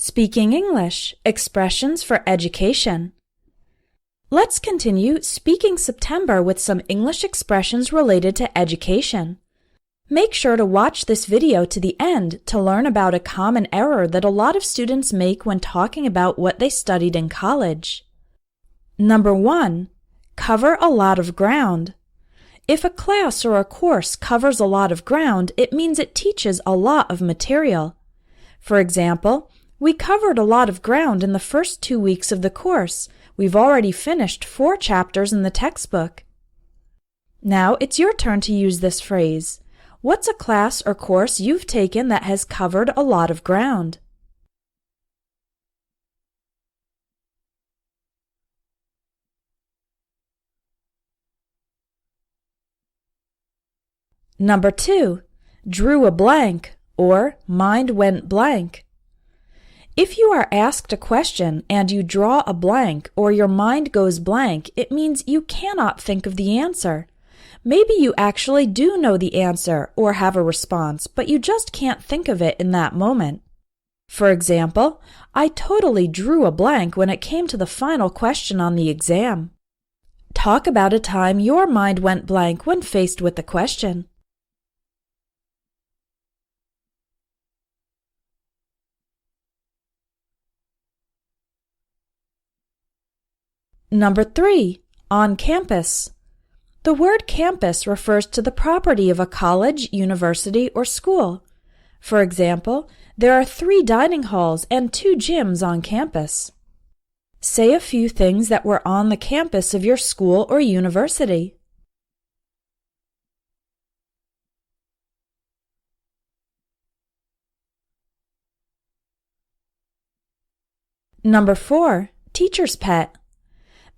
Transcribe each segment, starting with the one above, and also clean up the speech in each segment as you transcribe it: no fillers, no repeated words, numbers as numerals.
Speaking English, Expressions for Education. Let's continue Speaking September with some English expressions related to education. Make sure to watch this video to the end to learn about a common error that a lot of students make when talking about what they studied in college. Number 1. Cover a lot of ground. If a class or a course covers a lot of ground, it means it teaches a lot of material. For example, we covered a lot of ground in the first 2 weeks of the course. We've already finished 4 chapters in the textbook. Now it's your turn to use this phrase. What's a class or course you've taken that has covered a lot of ground? Number 2. Drew a blank or mind went blank. If you are asked a question and you draw a blank or your mind goes blank, it means you cannot think of the answer. Maybe you actually do know the answer or have a response, but you just can't think of it in that moment. For example, I totally drew a blank when it came to the final question on the exam. Talk about a time your mind went blank when faced with the question. Number 3. On campus. The word campus refers to the property of a college, university, or school. For example, there are 3 dining halls and 2 gyms on campus. Say a few things that were on the campus of your school or university. Number 4. Teacher's pet.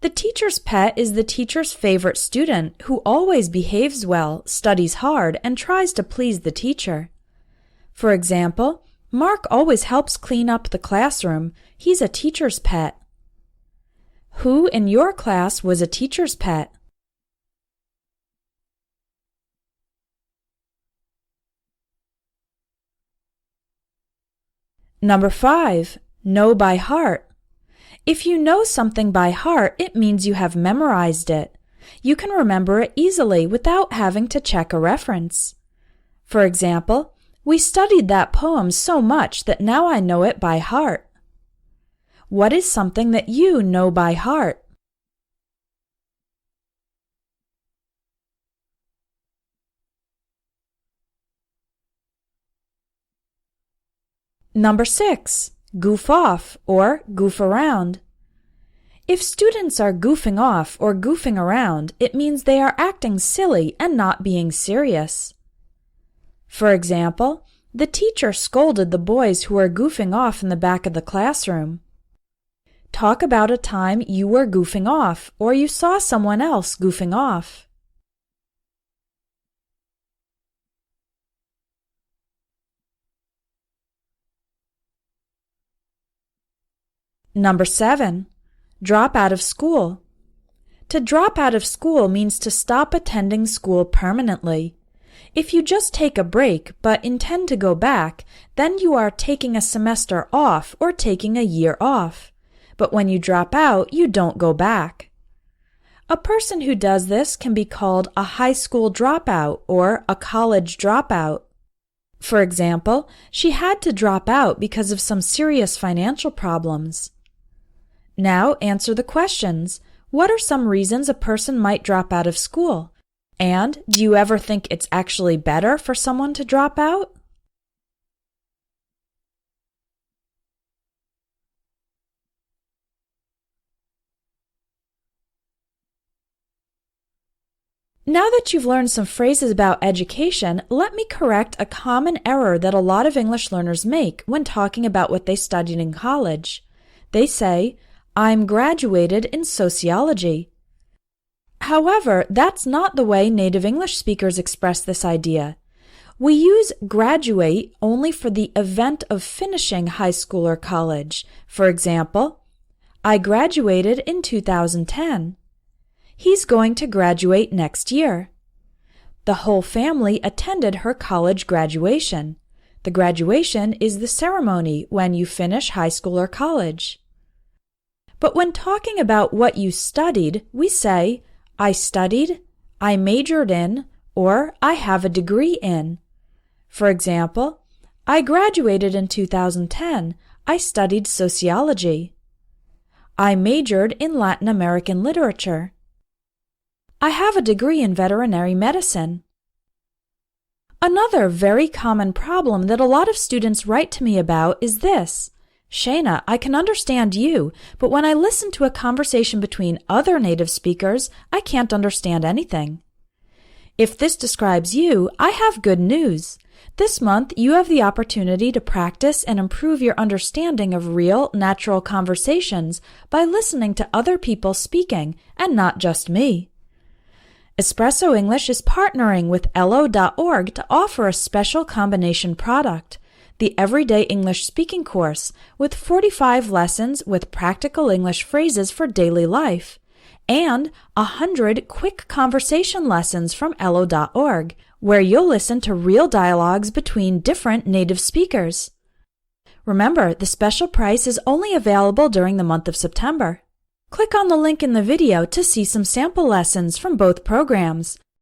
The teacher's pet is the teacher's favorite student who always behaves well, studies hard, and tries to please the teacher. For example, Mark always helps clean up the classroom. He's a teacher's pet. Who in your class was a teacher's pet? Number 5. Know by heart. If you know something by heart, it means you have memorized it. You can remember it easily without having to check a reference. For example, we studied that poem so much that now I know it by heart. What is something that you know by heart? Number 6. Goof off or goof around. If students are goofing off or goofing around, it means they are acting silly and not being serious. For example, the teacher scolded the boys who were goofing off in the back of the classroom. Talk about a time you were goofing off or you saw someone else goofing off. Number 7. Drop out of school. To drop out of school means to stop attending school permanently. If you just take a break but intend to go back, then you are taking a semester off or taking a year off. But when you drop out, you don't go back. A person who does this can be called a high school dropout or a college dropout. For example, she had to drop out because of some serious financial problems. Now answer the questions. What are some reasons a person might drop out of school? And do you ever think it's actually better for someone to drop out? Now that you've learned some phrases about education, let me correct a common error that a lot of English learners make when talking about what they studied in college. They say, I'm graduated in sociology. However, that's not the way native English speakers express this idea. We use graduate only for the event of finishing high school or college. For example, I graduated in 2010. He's going to graduate next year. The whole family attended her college graduation. The graduation is the ceremony when you finish high school or college. But when talking about what you studied, we say, I studied, I majored in, or I have a degree in. For example, I graduated in 2010. I studied sociology. I majored in Latin American literature. I have a degree in veterinary medicine. Another very common problem that a lot of students write to me about is this. Shayna, I can understand you, but when I listen to a conversation between other native speakers, I can't understand anything. If this describes you, I have good news. This month, you have the opportunity to practice and improve your understanding of real, natural conversations by listening to other people speaking, and not just me. Espresso English is partnering with Elo.org to offer a special combination product, the Everyday English Speaking course, with 45 lessons with practical English phrases for daily life, and 100 quick conversation lessons from Elo.org, where you'll listen to real dialogues between different native speakers. Remember, the special price is only available during the month of September. Click on the link in the video to see some sample lessons from both programs.